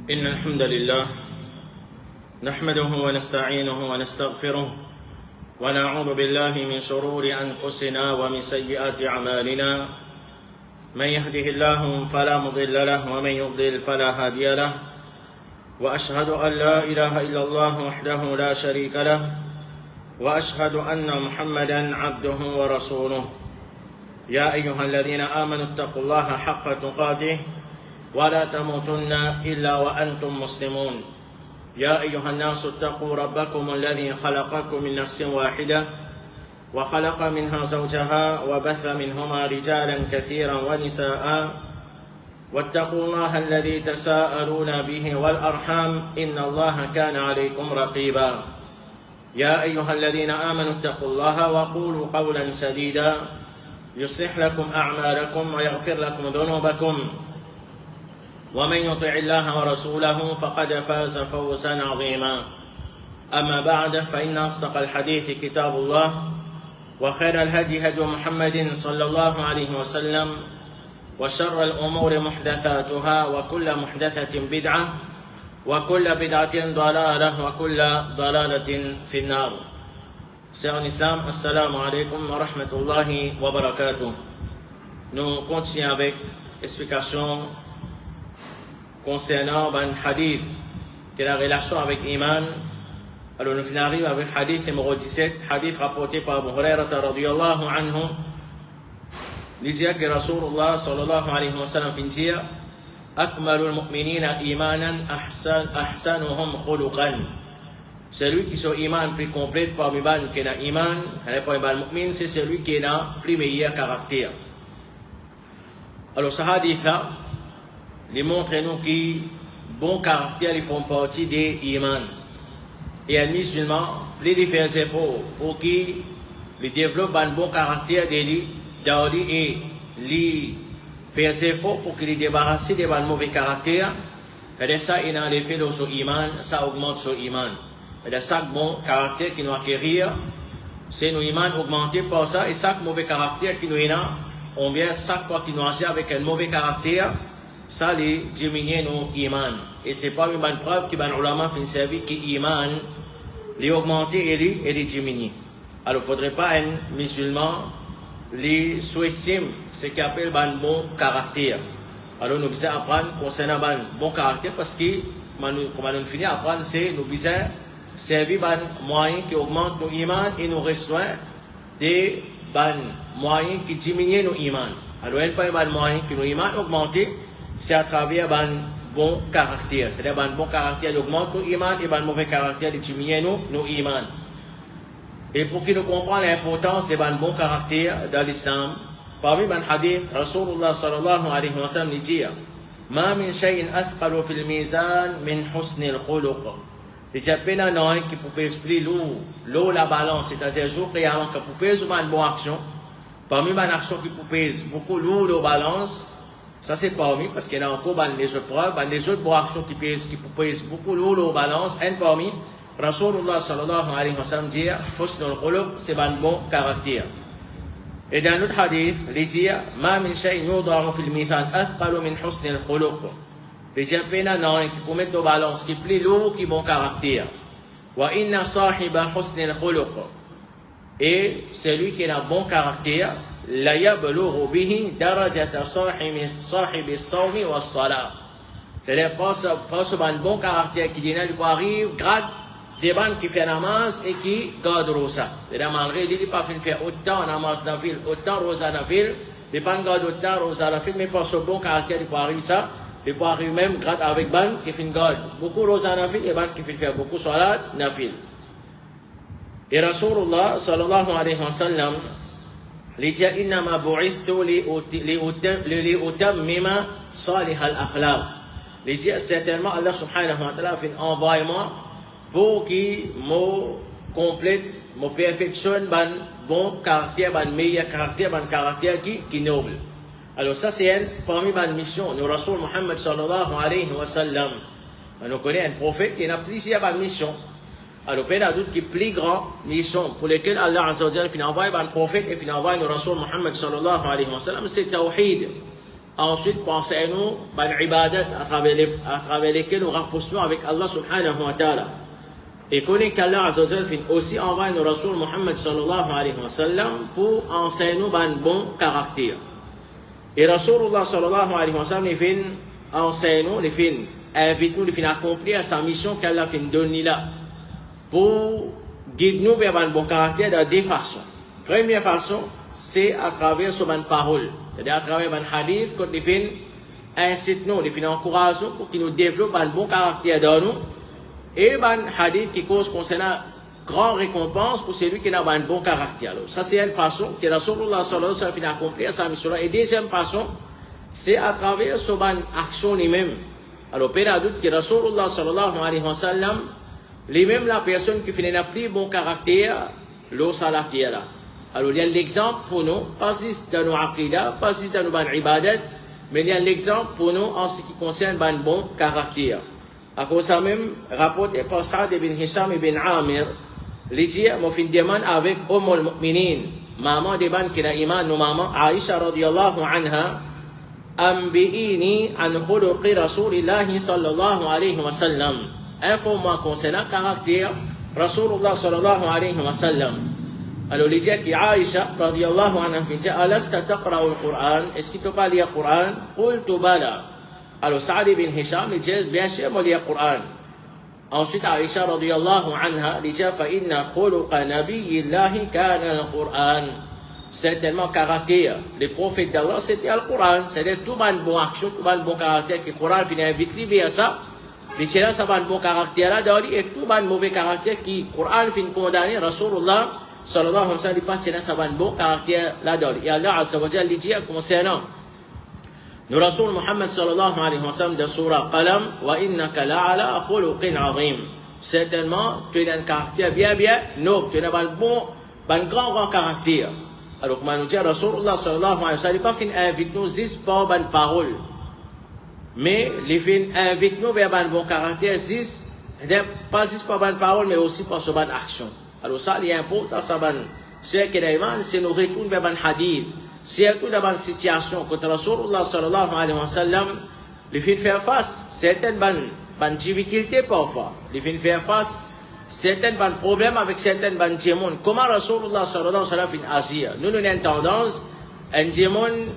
إن الحمد لله نحمده ونستعينه ونستغفره ونعوذ بالله من شرور أنفسنا ومن سيئات أعمالنا من يهده الله فلا مضل له ومن يضلل فلا هادي له وأشهد أن لا إله إلا الله وحده لا شريك له وأشهد أن محمدا عبده ورسوله يا أيها الذين آمنوا اتقوا الله حق تقاته ولا تموتن إلا وأنتم مسلمون يا أيها الناس اتقوا ربكم الذي خلقكم من نفس واحدة وخلق منها زوجها وبث منهما رجالا كثيرا ونساء واتقوا الله الذي تساءلون به والأرحام إن الله كان عليكم رقيبا يا أيها الذين آمنوا اتقوا الله وقولوا قولا سديدا يصلح لكم أعمالكم ويغفر لكم ذنوبكم ومن يطع الله ورسوله فقد فاز فوزا عظيما أما بعد فإن أصدق الحديث كتاب الله وخير الهدي هدي محمد صلى الله عليه وسلم وشر الأمور محدثاتها وكل محدثة بدعة وكل بدعة ضلالة وكل ضلالة في النار. C'est en islam, assalamu alaikum wa rahmatullahi wa barakatuh. Nous continuons avec l'explication concernant un hadith qui a la relation avec Iman. Alors nous finissons avec hadith numéro 17, hadith rapporté par Abu Hurairah radiyallahu anhu. Il dit que Rasulullah sallallahu alayhi wa sallam finit akmalul mu'minina imanan ahsanuhum khuluqan. Celui qui son iman plus complet parmi les qui a iman, c'est celui qui a le plus meilleur caractère. Alors ce hadith là, il montre nous que bon caractère ils font partie des iman. Et les musulmans, plus de faire des efforts pour qu'ils développent un bon caractère de lui, et les faire des efforts pour qu'ils débarrassent de mauvais caractère. Et ça, il a l'effet de son iman, ça augmente son iman. Et chaque bon caractère qui nous acquérir, c'est nos iman augmenté par ça, et chaque mauvais caractère qui nous est là, on vient chaque fois qu'il nous agit avec un mauvais caractère, ça les diminue nos iman. Et c'est pas une bonne preuve que les ulama font servir que iman les augmenter et les diminuer. Alors il ne faudrait pas un musulman les sous-estime ce qu'il appelle un bon caractère. Alors nous devons apprendre concernant un bon caractère parce que, comme nous finissons à apprendre, c'est nous devons servir un moyen qui augmente nos iman et nous restreint des moyens qui diminuent nos iman. Alors il n'y a pas un moyen que nos iman augmentent, c'est à travers un bon caractère. C'est-à-dire un bon caractère augmente nos iman et un mauvais caractère diminue nos iman. Et pour que nous comprenions l'importance d'un bon caractère dans l'islam, parmi les hadiths, Rasulullah sallallahu alayhi wa sallam dit Ma min shay'in athqalu fil mizan min husnil khuluq. Il y a plein de gens qui peuvent expliquer l'eau, la balance, c'est-à-dire jour et avant que vous pèsez une bonne action. Parmi les actions qui vous pèsent beaucoup l'eau, la balance, ça c'est parmi, parce qu'il y a encore les autres preuves, les autres bonnes actions qui vous pèsent beaucoup l'eau, la balance, un parmi, Rasulullah sallallahu alayhi wa sallam dit, husnul khuluq, c'est un bon caractère. Et dans l'autre hadith, il dit, Ma min shay'in yudaru fil mizan athqalu min husnil khuluq. Les gens qui peuvent mettre nos balances, qui plus lourd, qui bon caractère. Wa inna sahiba husnil khuluq. Et celui qui a un bon caractère, la yablughu bihi darajata sahibi as-sawmi was-salat. C'est-à-dire pas un bon caractère qui dit qu'il arrive grade des bandes qui fait namaz et qui garde rosa. C'est-à-dire malgré il pas faire autant namaz nafil, autant rosa nafil, il pas garde autant rosa nafil, mais pas ce bon caractère qui arrive ça. Il peut arriver même grâce avec ban qui fait garde beaucoup rosa nafil et ban qui fait faire beaucoup salat nafil. Et Rasulullah sallallahu alayhi wa sallam il dit innama bu'ithtu li utammima salih al-akhlaq. Il dit certainement Allah subhanahu wa ta'ala fait envoyer moi pour qu'il me complète, me perfectionne ban bon caractère, ban meilleur caractère, ban caractère qui noble. Alors ça c'est parmi les missions. Nous Rasul Muhammad sallallahu alayhi wa sallam. On connaît un prophète qui a plusieurs missions. Alors il y a d'autres qui plus grandes missions pour lesquelles Allah Azza wa Jalla finit envoyer un prophète et finit envoyer nous Rasul Muhammad sallallahu alayhi wa sallam. C'est tawhid. ensuite pensez à nous, ban ibadat, à travers lesquels nous rapprochons avec Allah subhanahu wa ta'ala. Et connaît qu'Allah Azza wa Jal fin aussi envoie nos Rasul Muhammad sallallahu alayhi wa sallam pour enseigner nous ban bon caractère. Et Rasulullah sallallahu alayhi wa sallam, il fin enseigner nous, il fin invite nous, il fin accomplir sa mission qu'Allah fin donner là. Pour guider nous vers un bon caractère de deux façons. Première façon, c'est à travers ce bonne parole. C'est-à-dire à travers un hadith, quand il fin incite nous, il fin encourage nous pour qu'il nous développe un bon caractère dans nous. Et un hadith qui cause concernant grande récompense pour celui qui a un bon caractère. Alors, ça, c'est une façon que Rasulullah sallallahu alayhi wa sallam a accompli sa mission. Et deuxième façon, c'est à travers ce bonne action lui-même. Alors, peu de doute que Rasulullah sallallahu alayhi wa sallam, lui-même la personne qui fait un plus bon caractère, l'eau salatière là. Alors, il y a l'exemple pour nous, pas juste dans nos aqidah, pas juste dans nos bonnes ibadat, mais il y a l'exemple pour nous en ce qui concerne un bon caractère. À cause ça même, rapporté par Saad ibn Hisham ibn Amir, il dit, moi, je demande avec Ummul Mu'minin, maman de ban qui a iman, nos mamans, Aisha radiyallahu anha, Ambi'ini an khuluqi Rasulillahi sallallahu alayhi wa sallam. Informe-moi concernant le caractère Rasulullah sallallahu alayhi wa sallam. Alors, il dit que Aisha radiyallahu anha, il dit, Alasta taqra al-Qur'an, est-ce qu'il ne peut pas lire le Qur'an? Qultu bala. Alors, Saad ibn Hisham, il dit, bien sûr, moi, lire le Qur'an. Ensuite, Aisha radiyallahu anha, il dit, فَإِنَّ خُلُقَ نَبِيِّ اللَّهِ كَانَ الْقُرْآنِ. Certainement, caractère. Les prophètes d'Allah, c'était le Qur'an. C'est-à-dire, tout le bon action, tout le bon caractère, que le Qur'an finit vite lié à ça. Les chéras, ça va un bon caractère là, et tout le mauvais caractère qui, le Qur'an finit condamné, Rasulullah sallallahu alayhi wa sallam, il passe, ça va un bon caractère là-dedans. Et Allah Azza wa Jalla, il dit, concernant nous Rasul Muhammad sallallahu alayhi wa sallam de surah Qalam, wa innaka la'ala khuluqin azim. Certainement, tu as un caractère bien noble, tu as un grand caractère. Alors, comme nous dit Rasulullah sallallahu alayhi wa sallam, il pas fin invite nous juste par une parole, mais il fin invite nous vers un bon caractère, pas juste par une parole, mais aussi par son bonne action. Alors, ça, il est important, ça, c'est nous retourner vers un hadith. Surtout dans une situation, quand Rasulullah sallallahu alayhi wa sallam, il fait faire face à certaines bonnes difficultés parfois. Il fait faire face à certains bonnes problèmes avec certaines bonnes démons. Comment Rasulullah sallallahu alayhi wa sallam fait agir? Nous avons une tendance, un démon,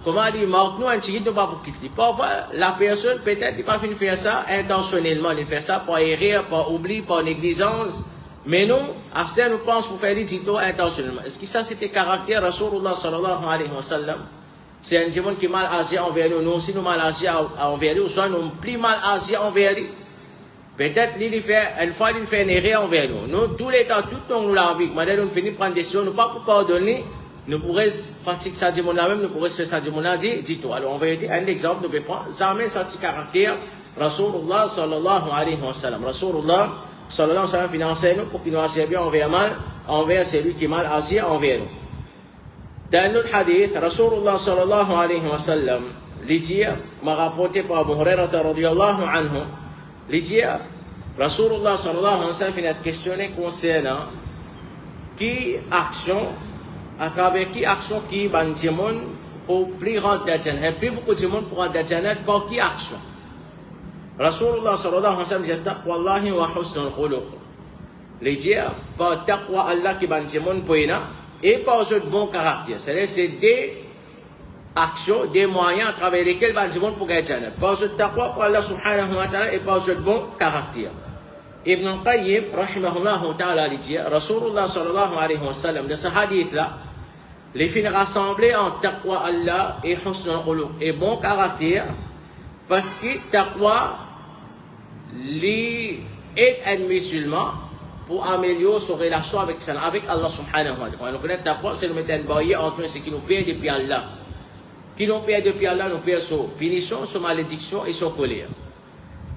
comment il manque nous, un petit peu pas pour quitter. Parfois, la personne, peut-être, il pas fait faire ça intentionnellement. Il fait ça par erreur, par oubli, par négligence. Mais nous, à ce nous pensons pour faire des titres intentionnellement. Est-ce que ça c'était caractère Rasulullah sallallahu alayhi wa sallam? C'est un démon qui mal agi envers nous, nous aussi nous mal agi envers lui, ou soit nous plus mal agi envers lui. Peut-être une fois il fait une erreur envers nous. Nous, tous les temps, tout le temps nous l'avons vu. Maintenant nous finissons prendre des décisions, nous pas pour pardonner, nous pourrions pratiquer ça démon là même, nous pourrions faire ça démon là, dis-toi. Alors en vérité, un exemple, nous pouvons prendre, ça amène ça petit caractère Rasulullah sallallahu alayhi wa sallam. Rasulullah sallallahu alayhi wa sallam finance nous pour qu'il nous agisse bien envers celui qui mal agit envers nous. Dans notre hadith, Rasulullah sallallahu alayhi wa sallam, l'idée m'a rapporté par Abu Hurairah radiyallahu anhu, l'idée, Rasulullah sallallahu alayhi wa sallam finit questionner concernant qui action, à travers qui action qui ban démon pour plus rentrer dans Jannah, plus beaucoup de démons pour rentrer dans Jannah, par qui action? Rasulullah sallallahu alayhi wa sallam dit taqwa Allahi wa husnul khuluq. Les dire par taqwa Allah qui ban démon pour et par ce bon caractère. C'est-à-dire c'est des actions, des moyens à travers lesquels ban démon pour gagner Jannah. Par ce taqwa pour Allah subhanahu wa ta'ala et par ce bon caractère. Ibn al-Qayyim rahimahullah ta'ala dit Rasulullah sallallahu alayhi wa sallam de ce hadith là, les fins rassemblés en taqwa Allah et husnul khuluq et bon caractère. Parce que taqwa est un musulman pour améliorer sa relation avec Allah subhanahu wa ta'ala. On connaît taqwa, c'est nous mettre un barrière entre ce qui nous perd depuis Allah. Qui nous perd depuis Allah, nous perd sa punition, sa malédiction et sa colère.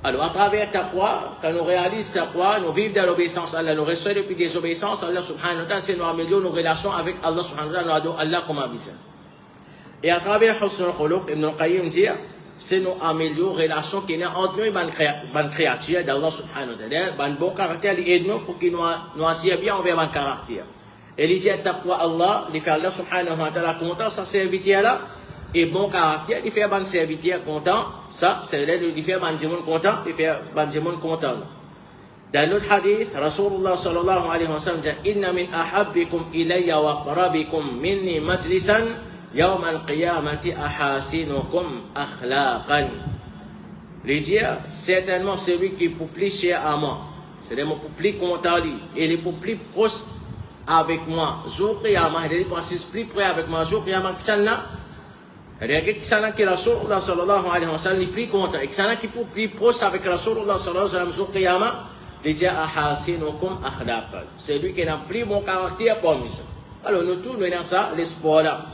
Alors à travers taqwa, quand nous réalisons taqwa, nous vivons dans l'obéissance à Allah, nous restons depuis des obéissances à Allah subhanahu wa ta'ala, c'est nous améliorer nos relations avec Allah subhanahu wa ta'ala, nous adorons Allah comme abissant. Et à travers husnul khuluq, Ibn al-Qayyim dit, c'est nous améliorer la relation qui est entre nous et les créatures d'Allah subhanahu wa ta'ala. Un bon caractère, il aide nous pour qu'il nous assure bien envers le caractère. Et il dit, taqwa Allah, il fait Allah subhanahu wa ta'ala content, sa serviteur là, et bon caractère, il fait un serviteur content, ça, c'est il fait un monde content, il fait un monde content. Dans l'autre hadith, Rasulullah sallallahu alayhi wa sallam dit Inna min ahabbikum ilayya wa qarabikum minni majlisan yawm al-qiyamati ahasinukum akhlaqan. Il dit certainement celui qui est plus cher à moi, c'est-à-dire mon plus content et les plus proches avec moi. Jour qiyamah, il est plus près avec moi. Jour qiyamah, qui s'en a? C'est-à-dire que ça qui Rasulullah sallallahu alayhi wa sallam est plus content et que ça qui est plus proche avec Rasulullah sallallahu alayhi wa sallam jour qiyamah. Il dit ahasinukum akhlaqan. C'est lui qui n'a plus bon caractère pour nous. Alors nous tous, nous dans ça, l'espoir là.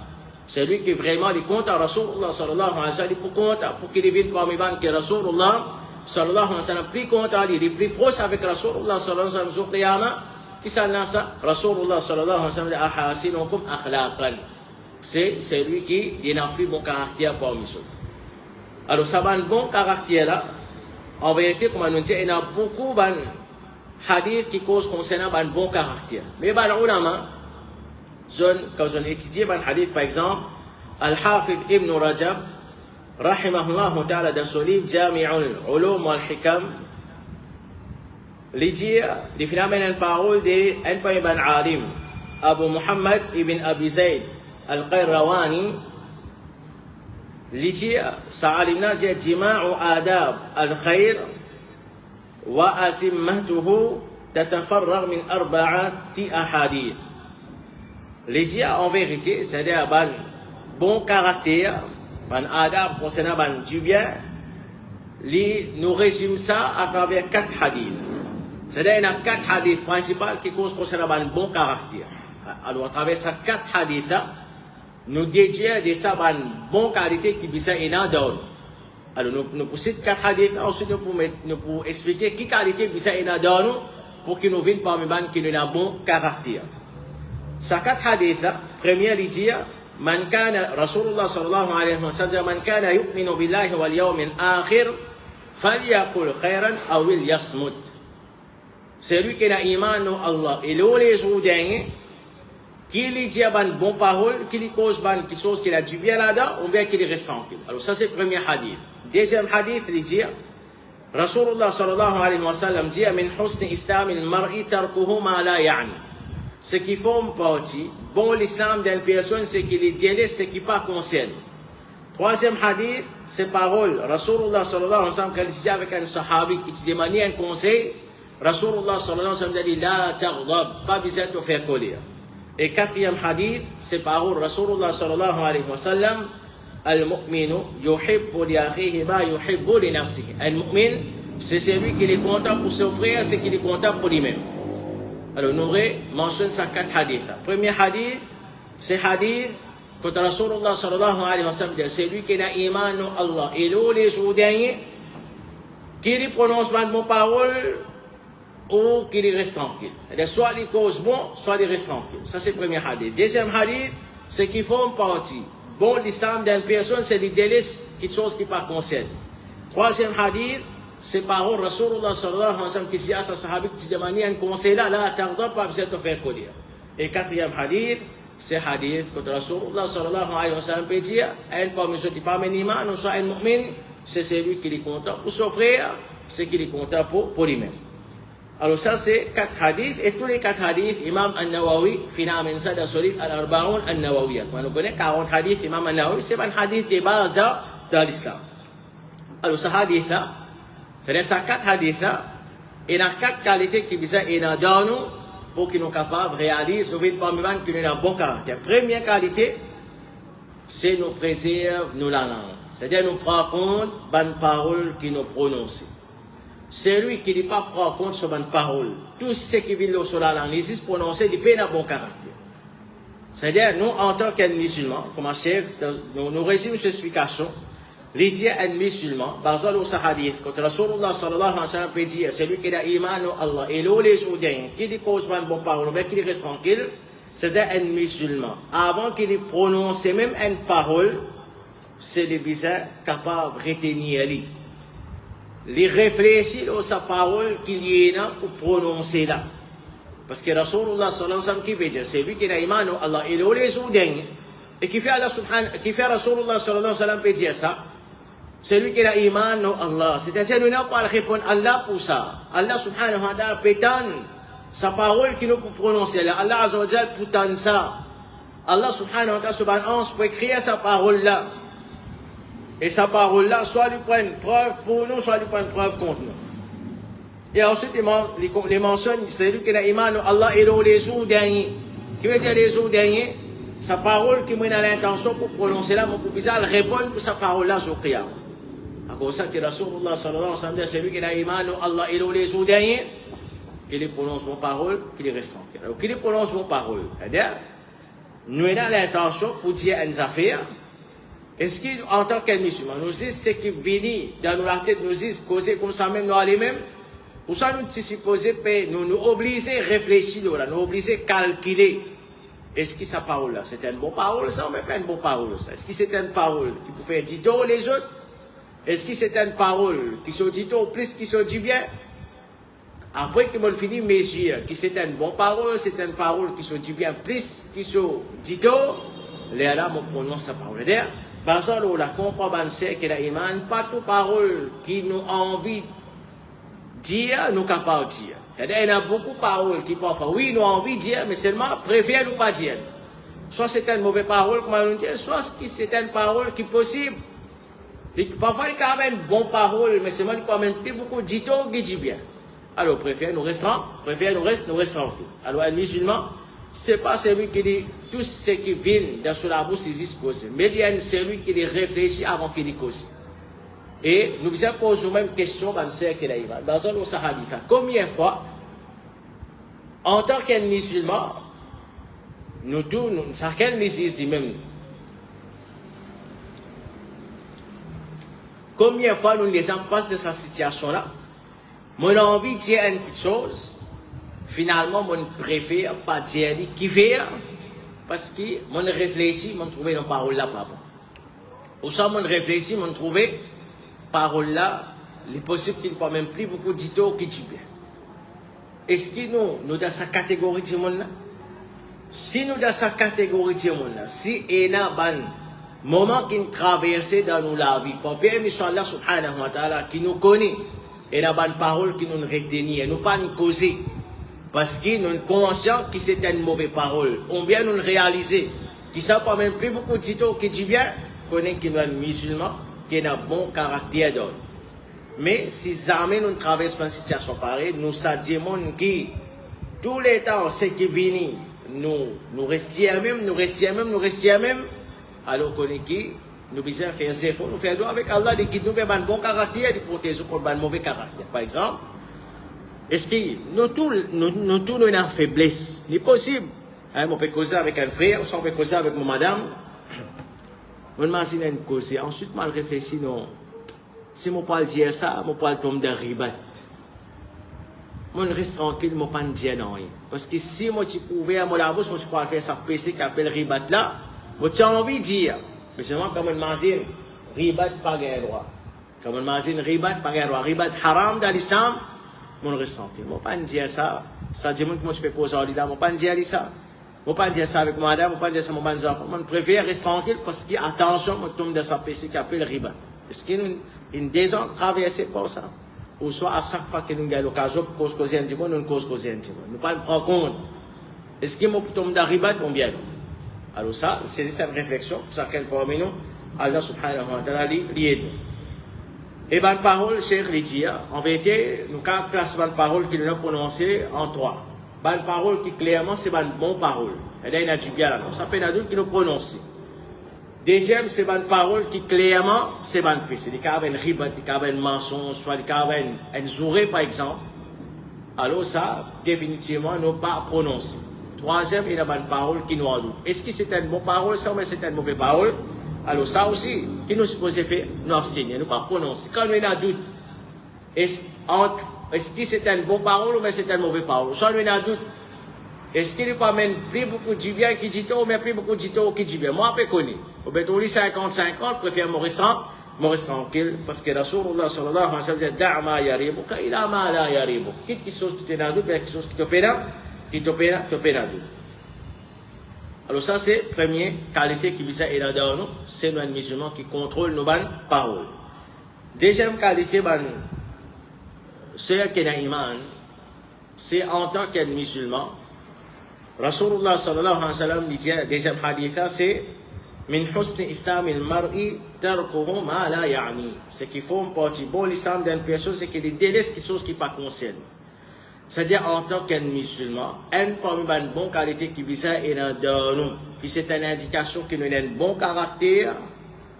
C'est lui qui vraiment les compte à Rasulullah sallallahu alayhi wa sallam pour compte pour qu'il vienne parmi nous que Rasulullah sallallahu alayhi wa sallam plus content, il est plus proche avec Rasulullah sallallahu alayhi wa sallam jour qiyamah. Qui ça n'a ça? Rasulullah sallallahu alayhi wa sallam dit ahasinukum akhlaqan. C'est lui qui n'a plus bon caractère pour nous. Alors ça va un bon caractère là. En vérité, comme on dit, il y a beaucoup de hadiths qui causent concernant un bon caractère. Mais les ulama, quand on étudie un hadith, par exemple, Al-Hafid Ibn Rajab, rahimahullah ta'ala, dans son livre Jami'ul Ulum wal Hikam, il dit, il fait une parole d'un peu ibn alim, Abu Muhammad ibn Abi Zayd al-Qayrawani, لجي سعلمنا جاء جماع آداب الخير وأسمته تتفرغ من 4 أحاديث. لجي en vérité, c'est-à-dire un bon caractère, un adab concernant du bien, nous résume ça à travers 4 hadiths. C'est-à-dire il y a 4 hadiths principaux qui causent concernant un bon caractère. Alors à travers ces 4 hadiths là, nous déduire de ça une bonne qualité qui bisa ina donne. Alors nous pour citer 4 hadiths, ensuite nous pour expliquer qui qualité bisa ina donne pour que nous viennent parmi nous qui nous a bon caractère. Ces 4 hadiths, premier il dit man kana Rasulullah sallallahu alayhi wa sallam man kana yu'minu billahi wal yawmil akhir falyaqul khairan aw yasmut. Celui qui a iman en Allah et les jours derniers qui lui dit une bonne parole, qui lui cause quelque chose qui a du bien là-dedans, ou bien qui lui reste tranquille. Alors ça c'est le premier hadith. Deuxième hadith, il dit, Rasulullah sallallahu alayhi wa sallam dit, min husni islamil mar'i tarkuhu ma la ya'ni. Ce qui forme partie, bon l'islam d'une personne, c'est qu'il délaisse ce qui ne pas concerne. Troisième hadith, c'est parole. Rasulullah sallallahu alayhi wa sallam, quand il dit avec un sahabi qui te demandait un conseil, Rasulullah sallallahu alayhi wa sallam dit, la taghdab, pas besoin de faire colère. Et quatrième hadith, c'est parole Rasulullah sallallahu alayhi wa sallam, Al-Mu'minu yuhibbu li akhihi ma yuhibbu li nafsihi. Al-Mu'min, c'est celui qui est content pour son frère, c'est qui est content pour lui-même. Alors nous mentionnons ces 4 hadiths. Premier hadith, c'est hadith quand Rasulullah sallallahu alayhi wa sallam dit, c'est lui qui a iman en Allah. Et là, les jours derniers, qui lui prononce mal mon parole, ou qu'il reste tranquille. Soit il cause bon, soit il reste tranquille. Ça c'est le premier hadith. Deuxième hadith, c'est qu'ils font partie. Bon, l'islam d'une personne, c'est qu'il délaisse quelque chose qui ne pas concerne. Troisième hadith, c'est parole Rasulullah sallallahu alayhi wa sallam qui dit à sa sahabi qui demande un conseil là, là, t'arrête pas besoin de faire colère. Et quatrième hadith, c'est hadith que Rasulullah sallallahu alayhi wa sallam peut dire, un parmi ceux qui parmi l'iman, ou soit un mu'min, c'est celui qui est content pour son frère, c'est qui est content pour lui-même. Alors ça c'est 4 hadiths et tous les 4 hadiths, Imam An-Nawawi finalement ça dans son livre Al-Arba'un An-Nawawiyya. Quand on connaît 40 hadiths, Imam An-Nawawi c'est un hadith de base dans l'islam. Alors ce hadith là, c'est-à-dire ces 4 hadiths là, il y a 4 qualités qui visent à dans nous pour qu'ils nous capables de réaliser, nous vivons parmi nous qui nous avons un bon caractère. Première qualité, c'est nous préserver nous la langue. C'est-à-dire nous prendre compte de bonnes paroles qui nous prononcent. Celui qui ne prend pas compte sur une parole, tout ce qui vient sur la langue, ils se prononcent, il peut avoir un bon caractère. C'est-à-dire, nous, en tant qu'un musulman, comme un chef, nous résumons cette explication, l'idée un musulman, basé sur ce hadith, quand Rasulullah sallallahu alayhi wa sallam peut dire, celui qui a iman en Allah, et là, les jours derniers, qui ne cause pas une bonne parole, mais qui reste tranquille, c'est-à-dire un musulman. Avant qu'il prononce même une parole, c'est le bizarre capable de retenir lui. Les réfléchir à sa parole qu'il y a pour prononcer là. Parce que Rasulullah sallallahu alayhi wa sallam qui veut dire, c'est lui qui a iman en Allah, et là les jours derniers, Et qui fait Allah subhanahu, qui fait Rasulullah sallallahu alayhi wa sallam peut dire ça? Celui qui a iman en Allah. C'est-à-dire, nous n'avons pas à répondre à Allah pour ça. Allah subhanahu wa ta'ala peut tendre sa parole qui nous peut prononcer là. Allah azza wa jal peut tendre ça. Allah subhanahu wa ta'ala subhanahu peut écrire sa parole là. Et sa parole là, soit lui prend une preuve pour nous, soit lui prend une preuve contre nous. Et ensuite, il mentionne, c'est lui qui a iman en Allah et les jours derniers. Qui veut dire les jours derniers? Sa parole qui m'a l'intention pour prononcer là, mon pour bizarre, répondre pour sa parole là sur Qiyam. À cause de ça, que Rasulullah sallallahu alayhi wa sallam, c'est lui qui a iman en Allah et les jours derniers, qui les prononce mon parole, qui les reste tranquille. Alors, qui les prononce mon parole? C'est-à-dire, nous avons l'intention pour dire une affaire. Est-ce qu'en tant que musulman, nous disons ce qui vient dans la tête, nous disons causer comme ça même, nous allons même, ou ça nous supposer, nous obliger à réfléchir, nous obliger à calculer. Est-ce que sa parole là, c'est une bonne parole ça, ou même pas une bonne parole ça? Est-ce que c'est une parole qui peut faire du tort les autres? Est-ce que c'est une parole qui se dit tort plus qui se dit bien? Après que je finis mesure, que c'est une bonne parole, c'est une parole qui se dit bien plus qui se dit tort, là, on prononce sa parole. Parce que la compréhension que l'iman, pas toute parole qui nous a envie de dire, nous capables de dire. C'est-à-dire, il y a beaucoup de paroles qui parfois, oui, nous avons envie de dire, mais seulement préfère nous pas dire. Soit c'est une mauvaise parole, comme on dit, soit c'est une parole qui est possible. Et parfois, il y a quand même une bonne parole, mais seulement il y a quand même plus beaucoup de dito qui dit bien. Alors, préfère nous restons, nous restons. Alors, un musulman, ce n'est pas celui qui dit tout ce qui vient dans son bouche, c'est juste cause. Mais il y a celui qui réfléchit avant qu'il dit cause. Et nous nous posons même question dans ce qu'il a dans un autre hadith. Combien de fois, en tant qu'un musulman, nous tous, chacun nous dit même. Combien de fois nous les en passe de cette situation-là? Mon envie de dire une petite chose, finalement, mon préfère pas dire qui fait, parce que mon réfléchit, mon trouvé une parole là pas bon. Ou ça, mon réfléchit, mon trouvé parole là, il est possible qu'il n'y ait pas même plus beaucoup d'ito qui dit bien. Est-ce que nous dans cette catégorie de monde là? Si nous dans cette catégorie de monde là, si il y a un moment qui nous traverse dans nos vie, pour bien Allah subhanahu wa ta'ala qui nous connaît, il y a une parole qui nous retient, et nous pas nous causer. Parce que nous sommes conscients que c'est une mauvaise parole. On bien nous réaliser que ça pas même plus beaucoup d'ito qui dit bien, connaît qu'il y a un musulman qui a un bon caractère d'homme. Mais si jamais nous traversons une situation pareille, nous savons que tous les temps, ce qui vient, nous restons même, alors qu'on est qui, nous devons faire des efforts, nous faisons avec Allah, qui nous donne un bon caractère, de protéger contre un mauvais caractère. Par exemple, est-ce que nous tous nous avons faiblesse? C'est possible. On peut causer avec un frère, on peut causer avec ma madame. On m'imagine une cause. Ensuite, je réfléchis, non. Si je peux dire ça, je peux tomber dans ribat. Je reste tranquille, je ne peux pas dire non. Parce que si je pouvais à la bouche, je peux faire ça PC qui appelle ribat là, j'ai envie de dire. Mais c'est moi comme je m'imagine, ribat pas gain droit. Comme je m'imagine, ribat pas gain droit. Ribat haram dans l'islam, je reste tranquille. Je ne peux pas dire ça. Ça dit que je peux causer là, je ne peux pas dire ça. Je ne peux pas dire ça avec madame, je ne peux pas dire ça avec mon enfant. Je préfère rester tranquille parce que, attention, je tombe dans sa PC qui appelle ribat. Est-ce qu'il y a une des ans traversée pour ça? Ou soit à chaque fois que nous avons l'occasion pour causer un petit peu, nous causons un petit peu. Nous ne pas prendre compte. Est-ce qu'il y a tombe dans ribat ou bien? Alors ça, c'est juste une réflexion pour chacun parmi nous. Allah subhanahu wa ta'ala l'aide. Et bonne parole, cher Lydia, en vérité, nous avons classé bonne parole qui nous a prononcée en trois. Bonne parole qui clairement c'est bonne bonne parole. Et là il y a du bien là. Ça peut être qui nous prononce. Deuxième, c'est bonne parole qui clairement c'est bonne paix. C'est des cas avec un ribat, des cas avec un mensonge, soit des cas avec un zouré par exemple. Alors ça, définitivement, nous pas prononcer. Troisième, il y a une bonne parole qui nous en doute. Est-ce que c'est une bonne parole, ça, ou c'est une mauvaise parole? Alors ça aussi, qui nous suppose faire, nous abstenir, nous pas prononcer. Quand nous avons un doute, est-ce que c'est une bonne parole ou c'est une mauvaise parole? Soit nous avons un doute, est-ce qu'il n'y a pas même plus beaucoup de bien qui dit tôt, mais plus beaucoup de tôt qui dit bien? Moi, je peux connaître. Au béton, 50-50, je préfère me rester tranquille, parce que Rasulullah sallallahu alayhi wa sallam dit, da'ma yaribuka ila ma la yaribuk. Quelque chose qui te n'a doute, quelque chose qui te pénale, qui te pénale. Alors ça, c'est la première qualité qui vise à aider dans nous, c'est nos musulmans qui contrôlent nos bonnes paroles. Deuxième qualité, c'est qu'il y a iman, c'est en tant que musulman. Rasulullah sallallahu alayhi wa sallam dit, deuxième hadith, c'est min husni islam al-mar'i tarkuhu ma la ya'ni. Ce qui forme partie bon l'islam d'une personne, c'est qu'il délaisse quelque chose qui ne pas concerne. C'est-à-dire en tant qu'un musulman, une parmi les bonnes qualités qui vise à aider dans nous, qui c'est une indication que nous avons un bon caractère,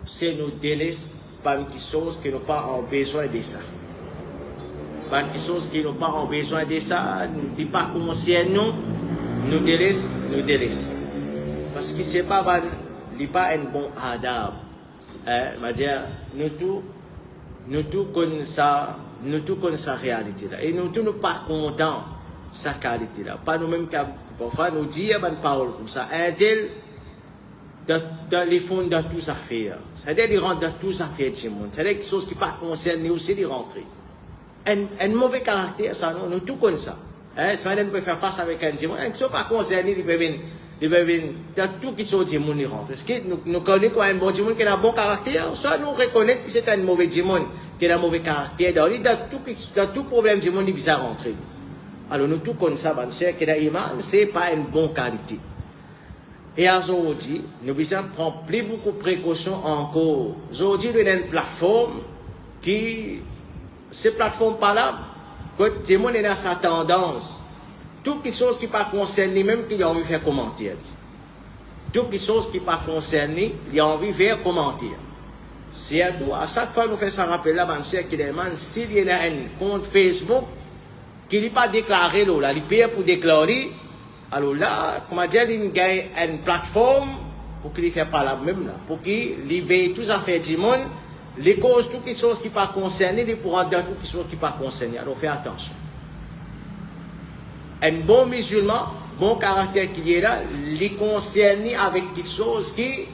c'est nous délaisser par quelque chose qui n'ont pas besoin de ça. Par quelque chose qui n'ont pas besoin de ça, nous ne pas concerne nous délaisse. Parce que ce n'est pas un bon adab. Nous tous connaissons nous tous connaissons sa réalité là. Et nous tous nous pas contents de sa qualité là. Pas nous-mêmes qui parfois nous disons une parole comme ça. Un tel dans les fonds de toutes affaires. C'est-à-dire qu'il rentre dans toutes affaires du monde. C'est-à-dire quelque chose qui pas concerné aussi de rentrer. Un mauvais caractère, ça, nous tous connaissons ça. Ce matin, nous pouvons faire face avec un monde. Ils ne sont pas concernés, ils peuvent venir dans tout qui sont du monde, ils rentrent. Est-ce que nous connaissons quoi un bon monde qui a un bon caractère? Soit nous reconnaissons que c'est un mauvais monde qui a un mauvais caractère. Dans tout problème du monde, il vient rentrer. Alors nous tous connaissons ça, que l'iman, ce n'est pas une bonne qualité. Et aujourd'hui, nous devons prendre plus beaucoup de précautions encore. Aujourd'hui, nous avons une plateforme qui, ces plateformes pas là, quand le monde est dans sa tendance, toutes les choses qui ne pas concernées, même qu'il a envie de faire commentaire. Toutes les choses qui ne pas concernées, il a envie de faire commentaire. C'est à tout. À chaque fois que nous faisons ça rappel là, s'il y a un compte Facebook qui n'est pas déclaré, là, il paye pour déclarer, alors là, comment dire, il gagne une plateforme pour qu'il ne fasse pas la même, là, pour qu'il veille tous les affaires du monde, les causes, toutes les choses qui ne sont pas concernées, les pourront dans toutes les choses qui ne sont pas concernées. Alors faites attention. Un bon musulman, bon caractère qui est là, il est concerné avec quelque chose qui,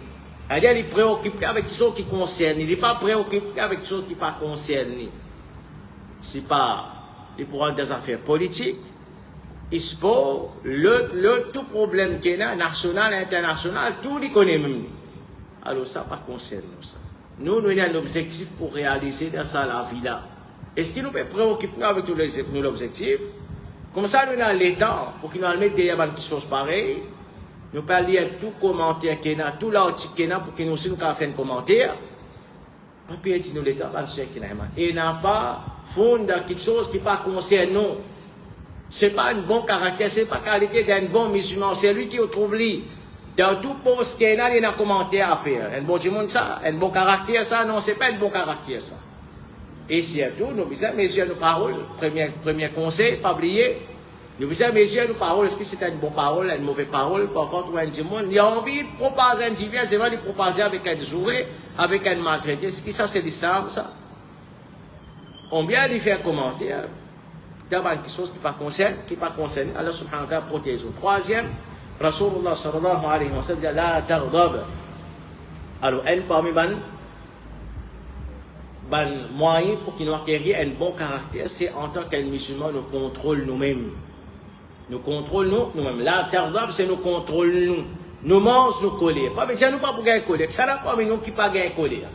c'est-à-dire il est préoccupé avec quelque chose qui concerne, il n'est pas préoccupé avec quelque chose qui n'est pas concerné. C'est pas, il pourra des affaires politiques, il sport, tout problème qu'il y a, national, international, tout il connaît même. Alors ça, pas concerne nous ça. Nous avons un objectif pour réaliser dans ça la vie là. Est-ce qu'il nous peut préoccuper avec tous nos objectifs? Comme ça, nous avons l'état pour qu'il nous mette des choses pareilles. Nous pouvons lire tout commentaire qu'il y a, tout l'article qu'il y a pour que nous aussi nous fassons un commentaire. Pas payer nous l'état, pas ce qu'il y a. Et n'a pas fond dans quelque chose qui ne concerne nous. Ce n'est pas un bon caractère, ce n'est pas la qualité d'un bon musulman. C'est lui qui trouve lui. Dans tout poste qu'il y a, il y a un commentaire à faire. Un bon monde ça, un bon caractère ça, non, ce n'est pas un bon caractère ça. Et surtout, nous devons mesurer nos paroles. Premier conseil, pas oublier. Nous devons mesurer nos paroles. Est-ce que c'est une bonne parole, une mauvaise parole? Parfois, tout le monde, il a envie de proposer un divin, c'est vrai de proposer avec un jouet, avec un maltraité. Est-ce que ça, c'est l'islam, ça? On vient de faire commentaire. D'abord, quelque chose qui ne pas concerne. Allah subhanahu wa ta'ala protège. Troisième, Rasulullah sallallahu alayhi wa sallam dit la taghdab. Alors, elle, parmi les moyens pour qu'il nous acquérir un bon caractère, c'est en tant qu'un musulman, nous contrôlons nous-mêmes. Nous contrôlons nous-mêmes. La taghdab, c'est nous contrôlons nous. Nous mangons, nous colères. Pas dire nous pas pour gagner colère. Ça n'a pas nous qui pas gagner colère.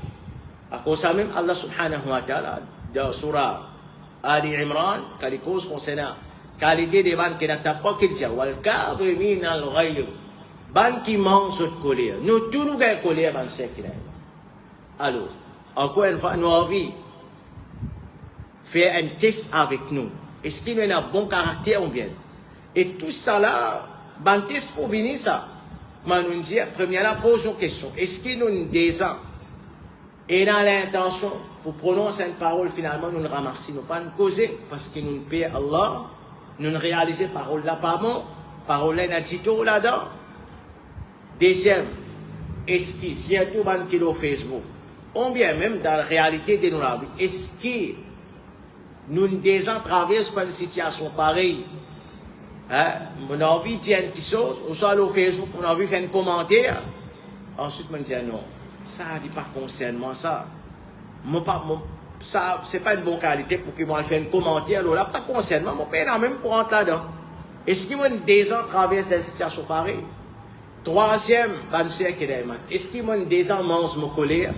À cause ça même, Allah subhanahu wa ta'ala, dans surah Ali Imran, quand les causes concernant qualité des banques qui n'attendent pas qu'il dit, wal kadhimin al-ghayr, ban qui mange de colère. Nous tous nous gagnons colère dans ce qui est. Alors, encore une fois, nous avons envie de faire un test avec nous. Est-ce qu'il y a un bon caractère ou bien? Et tout ça là, ban test pour venir ça. Comment nous dit, premièrement, posons une question. Est-ce qu'il y a des ans et dans l'intention pour prononcer une parole, finalement, nous ne ramassons, nous pas nous causer, parce que nous ne payons Allah, nous ne réalisons parole là pas bon, parole là, dit tout là-dedans. Deuxième, est-ce que, si y a tout le monde qui est au Facebook, ou bien même dans la réalité de nos vies, est-ce que nous devons traverser par une situation pareille? On a envie de dire quelque chose, on soit au Facebook, on a envie de faire un commentaire, ensuite on dit non, ça n'est pas concernant ça. Ça, c'est pas une bonne qualité pour qu'ils m'en fassent un commentaire, alors là, pas concernant, mon père n'a même pour rentrer là-dedans. Est-ce qu'ils vont des ans traverser des situations pareilles? Troisième, est-ce qu'il y a des gens mangent mon colère?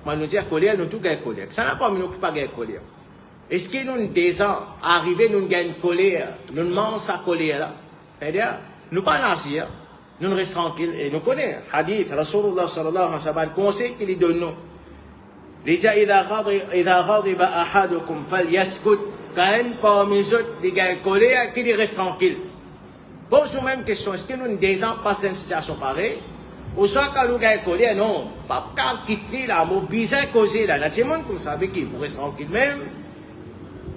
Moi, nous disons colère, nous tout gagnons colère. Ça n'a pas, nous ne pas gagner colère. Est-ce que nous, des gens arrivés, nous gagnons colère, nous mangeons sa colère là? C'est-à-dire, nous pas nasir, nous restons tranquilles et nous connaissons. Hadith, Rasulullah sallallahu alayhi wa sallam, conseil qu'il donne nous. Il dit, إذا غضب أحدكم فليسكت. Quand un parmi les autres, il gagne colère, qu'il reste tranquille. Pose nous même question, est-ce que nous, des gens passent une situation pareille? Ou soit quand nous gagnons colère, non, pas quand quitter là, mais bizarre causer là. Il y a des gens comme ça, avec qui pour rester tranquille même.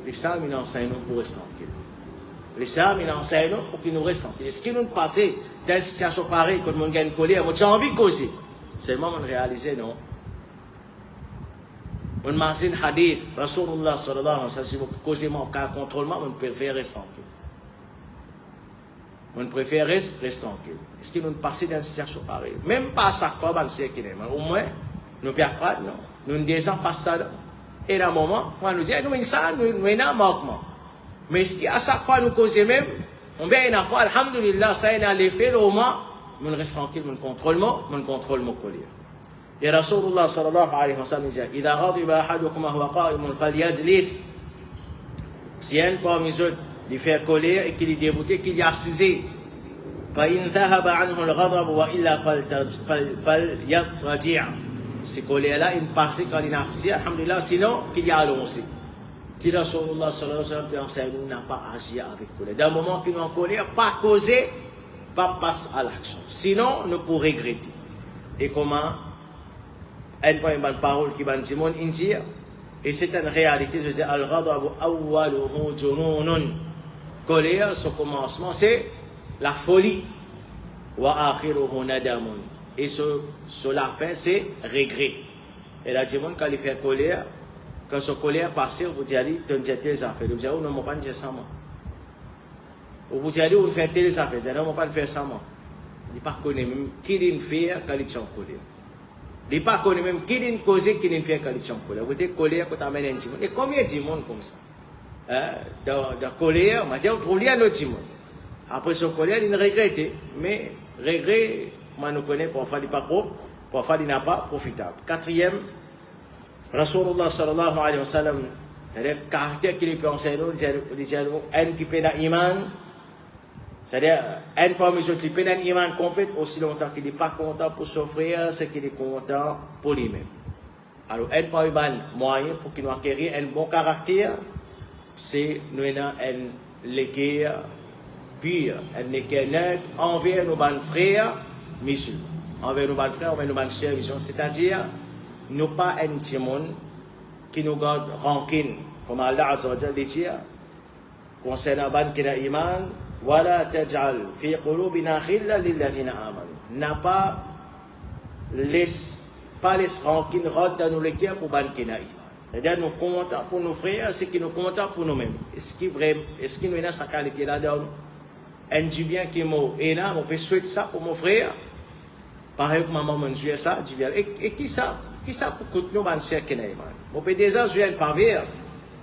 L'islam, il enseigne nous pour rester tranquille. L'islam, il enseigne nous pour qu'il nous reste tranquille. Est-ce que nous passons dans une situation pareille, quand nous gagnons colère, nous avons envie de causer? Seulement, on réalise, non. On m'a dit un hadith, Rasulullah sallallahu alayhi wa sallam, si vous causez mon cas contrôlement, on préfère rester tranquille. On préfère rester tranquille. Est-ce que nous passons dans une situation pareille? Même pas à chaque fois, on sait qu'il est. Au moins, nous ne perdons pas, non. Nous ne descendons pas ça. Et dans un moment, on nous dit, nous avons un manquement. Mais est-ce qu'à chaque fois, nous causons même, on vient une fois, alhamdulillah, ça y a l'effet, au moins, nous restons tranquille, nous contrôlons mon colère. Et Rasulullah sallallahu alayhi wa sallam dit, إذا غضب أحدكم وهو قائم فليجلس. Si un parmi eux lui fait colère et qu'il est dégoûté, qu'il est assisé, فإن ذهب عنه الغضب وإلا فليرجع. Ces colères-là, il passe quand il est assisé, alhamdulillah, sinon qu'il y a allongé. Qui Rasulullah sallallahu alayhi wa sallam n'a pas agi avec colère. D'un moment qu'il est en colère, pas causé, pas passer à l'action. Sinon, nous pourrons regretter. Et comment? Elle pas une parole qui va dire mon indir et c'est une réalité. Je dis al-ghadabu awwaluhu jununun. Colère, son commencement c'est la folie. Wa akhiruhu nadamun. Et la fin c'est regret. Et la dit quand il fait colère, quand son colère passe, vous dites allez, tu as tes affaires. Vous dites non, moi pas dire ça moi. Vous dites allez, vous faites tes affaires. Vous dites non, moi pas faire ça moi. Il pas connaît même qui il fait quand il est en colère. Il ne connaît pas même qui est causé qui est fait coalition colère. Vous êtes colère quand tu amènes un timon. Et combien de monde comme ça? De colère, on dit on lit un autre timon. Après ce colère, il regrette. Mais regret, moi nous connais parfois il n'est pas propre, parfois il n'est pas profitable. Quatrième, Rasulullah sallallahu alayhi wa sallam, le caractère qu'il peut enseigner, il dit un qui peut l'iman. C'est-à-dire, un parmi eux qui peut un iman complet aussi longtemps qu'il n'est pas content pour s'offrir, c'est qu'il est content pour lui-même. Alors, un parmi les moyens pour qu'il nous acquérir un bon caractère, c'est nous avons un léguer pur, un léguer neutre envers nos frères musulmans, envers nos frères, envers nos sœurs musulmans. C'est-à-dire, nous pas un petit monde qui nous garde rancune, comme Allah Azza wa Jalla dit, concernant ban qui a iman. Wala taj'al fi qulubina khilla lilladhina amanu. N'a pas laisse rancune dans nos cœurs pour ban qui n'a iman. C'est-à-dire nous comptons pour nos frères, c'est qui nous comptons pour nous-mêmes. Est-ce qu'il nous a sa qualité là-dedans? Un du bien qui est là, on peut souhaiter ça pour mon frère. Pareil que maman m'a dit ça, du bien. Et qui ça pour que nous ban soeur qui n'a iman? On peut déjà jouer une faveur.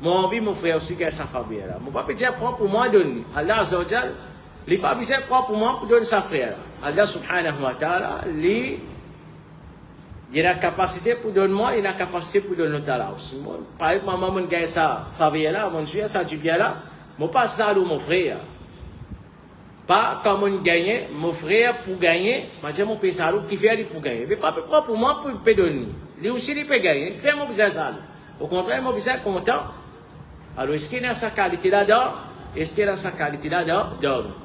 Moi, envie mon frère aussi qui a sa faveur là. Mon papa dit prends pour moi donne. Allah Azza wa Jal, les papas disent prends pour moi pour donner sa frère. Allah subhanahu wa ta'ala, il a la capacité pour donner moi, il a la capacité pour donner notre Allah aussi. Par exemple, maman mon gagne sa faveur là, mon Dieu ça du bien là, mon pas ça mon frère. Pas comme on gagne, mon frère pour gagner, moi j'ai mon père ça qui fait pour gagner. Mais papa prends pour moi pour donner. Lui aussi il peut gagner, fait mon bizarre ça. Au contraire, mon bizarre content. Alors, est-ce qu'il y a sa qualité là-dedans? Est-ce qu'il y a sa qualité là-dedans?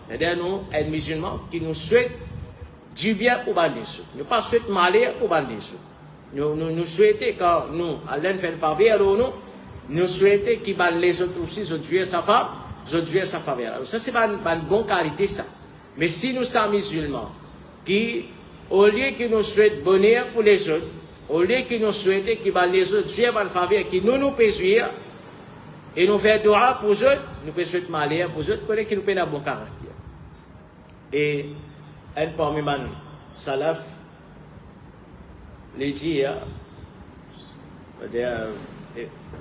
C'est-à-dire, nous, un musulman qui nous souhaite du bien pour les autres. Nous ne pas souhaite malheur pour les autres. Nous souhaitons, quand nous, Allah fait une faveur, nous souhaitons qu'il les autres aussi, ils ont tué sa femme, ils ont tué sa faveur. Alors, ça, c'est une bonne qualité, ça. Mais si nous sommes musulmans, qui, au lieu qu'ils nous souhaitent bonheur pour les autres, au lieu qu'ils nous souhaitent qu'ils les autres tuent une faveur, qui nous pésuent, et nous faisons dua pour eux, nous pouvons souhaiter malheur pour eux, pour qu'ils nous prennent un bon caractère. Et un parmi les salaf, les dit,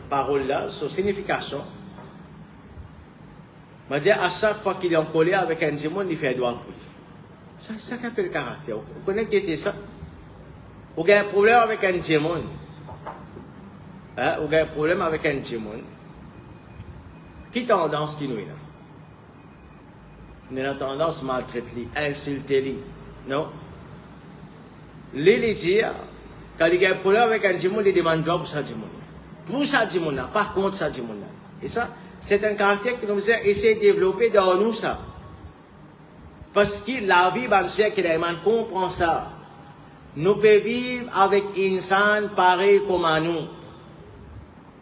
paroles là, son signification, m'a dit à chaque fois qu'il est en colère avec un démon, il fait dua pour lui. C'est ça qui appelle le caractère. Vous connaissez ça? Vous avez un problème avec un démon. Hein? Vous avez un problème avec un démon. Qui tendance qui nous est là? Nous avons tendance à maltraiter, insulter. Non? Les dire, quand il y a un problème avec un démon, il demande pour ça démon. Pour ça démon, pas contre ça démon. Et ça, c'est un caractère que nous avons essayé de développer dans nous, ça. Parce que la vie, bien sûr, que les gens comprennent ça. Nous pouvons vivre avec un insan pareil comme nous.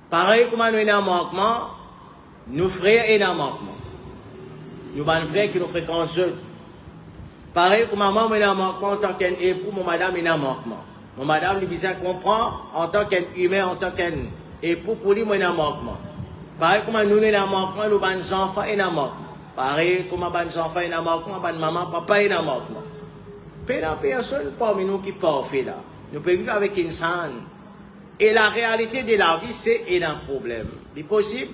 Pareil comme nous, il y a un manquement. Nos frères, il y a un manquement. Nous avons un frère qui nous fréquente. Pareil comme maman, il y a un manquement en tant qu'époux, mon madame, il y a un manquement. Mon madame, il bien comprend en tant qu'humain, en tant qu'époux, pour lui, il y a un manquement. Pareil comme nous, il y a un manquement, nous avons des enfants, il y a un manquement. Pareil comme nos enfants, il y a un manquement, maman, papa, il y a un manquement. Peu de personnes parmi nous qui parfait là. Nous pouvons vivre avec une scène. Et la réalité de la vie, c'est un problème. C'est possible.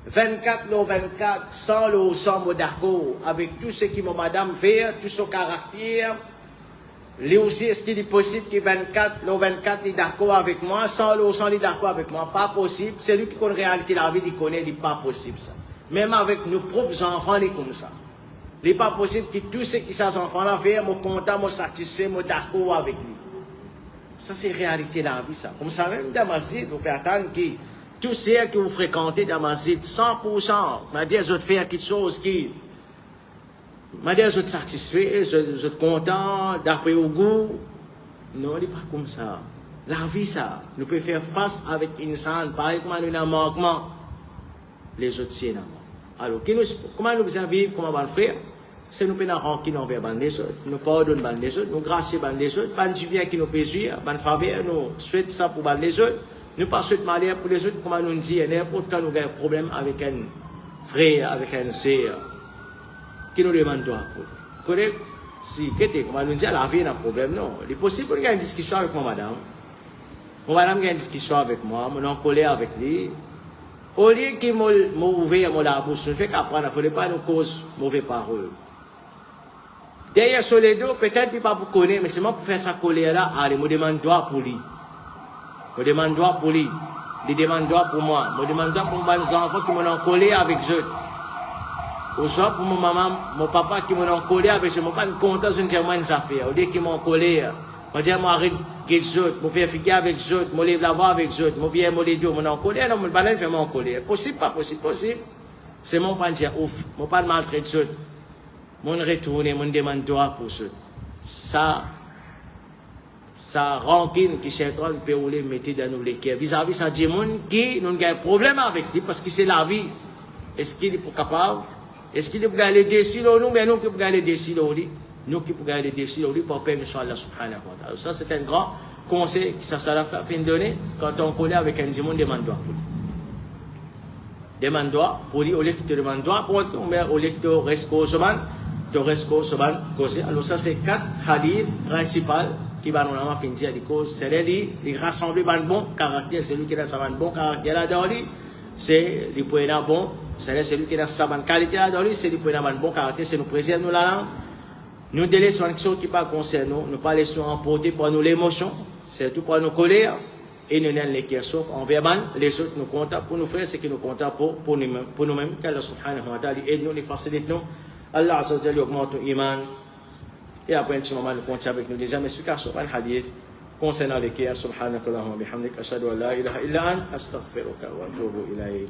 24 le 24, 100 le 100 d'accord avec tout ce que mon madame fait, tout son caractère. Lui aussi, est-ce qu'il est possible que 24 le 24 est d'accord avec moi, 100 le 100 est d'accord avec moi? Pas possible. C'est lui qui connaît la réalité de la vie, il connaît, il n'est pas possible ça. Même avec nos propres enfants, il est comme ça. Il n'est pas possible que tous ceux qui sont enfants-là font, moi content, moi satisfait, moi d'accord avec lui. Ça, c'est la réalité de la vie, ça. Comme ça, même dans ma zid, vous pouvez attendre que tous ceux que vous fréquentez dans ma zid, 100%, m'a dit, je vais faire quelque chose qui. M'a dit, je vais satisfait, je vais content, d'après au goût. Non, il n'est pas comme ça. La vie, ça. Nous pouvons faire face avec une scène, pareil comme nous avons un manquement. Les autres, c'est un manquement. Alors, comment nous vivons comme un frère? C'est nous pouvons rancune envers les autres, nous pardonnons les autres, nous gracier les autres, pas du bien qui nous plaisir, ban faveur, nous souhaitons ça pour les autres, nous pas souhaitons malheur pour les autres, comme nous disons, n'importe quand nous avons un problème avec un frère, avec un sœur, qui nous demande quoi pour. Si, comme nous disons, la vie n'a un problème, non. Il est possible qu'il y ait une discussion avec ma madame. Mon madame a une discussion avec moi, mon en colère avec lui. Au lieu qu'il m'a ouvert la bouche, ne fait qu'apprendre, il ne faudrait pas nous causer mauvaises paroles. Derrière sur les dos, peut-être qu'il ne pas pour connaître, mais c'est moi pour faire sa colère-là, allez, je demande droit pour lui. Je demande droit pour lui. Il demande droit pour moi. Je demande droit pour mes enfants qui m'ont en colère avec eux. Ou soit pour mon maman, mon papa qui m'ont en colère avec eux. Je ne suis pas content de faire moins d'affaires. Au lieu qu'ils m'ont en colère, je dis, moi, arrête avec eux, je vais faire avec eux, je vais la voir avec eux, je viens me les deux, je suis en colère, non, je ne vais pas faire en colère. Possible, pas possible, possible. C'est mon pas dire ouf, je ne vais pas maltraiter eux. Mon retourner, mon demande droit pour ça. Ça rancune qui Shaitan peut rouler mettre dans nos cœurs. Vis-à-vis ça dit monde qui nous a un problème avec lui parce que c'est la vie. Est-ce qu'il est pas capable? Est-ce qu'il peut aller dessus nous mais nous qui pouvons aller dessus lui. Nous qui pouvons aller dessus lui pour permettre Allah subhanahu wa ta'ala. Ça c'est un grand conseil que ça sera fait donner quand on connaît avec un démon demande droit pour lui. Demande droit pour lui au lieu que tu demandes droit pour ton mère au lieu que tu restes au soman. Alors ça c'est 4 hadiths principaux qui va nous finir à cause c'est les rassembler un bon caractère, celui qui a un bon caractère là dans lui, c'est lui pour un bon, c'est celui qui a sa bonne qualité là dans lui, c'est lui pour un bon caractère, c'est nous préserver nous la langue, nous délaissons une chose qui pas concerne nous, nous pas laissons emporter par nous l'émotion, c'est tout par nos colères et nous n'avons les cœurs sauf envers les autres nous comptons pour nous faire ce que nous comptons pour nous-mêmes, qu'Allah subhanahu wa ta'ala aide nous, les facilite nous. Allah Azza wa Jalla augmente ton iman. Et après un petit moment, nous continuons avec nos deuxième explication sur un hadith concernant les cœurs. Subhanakallahumma bihamdik. Ashhadu an la ilaha illa ant. Astaghfiruka wa atubu ilayk.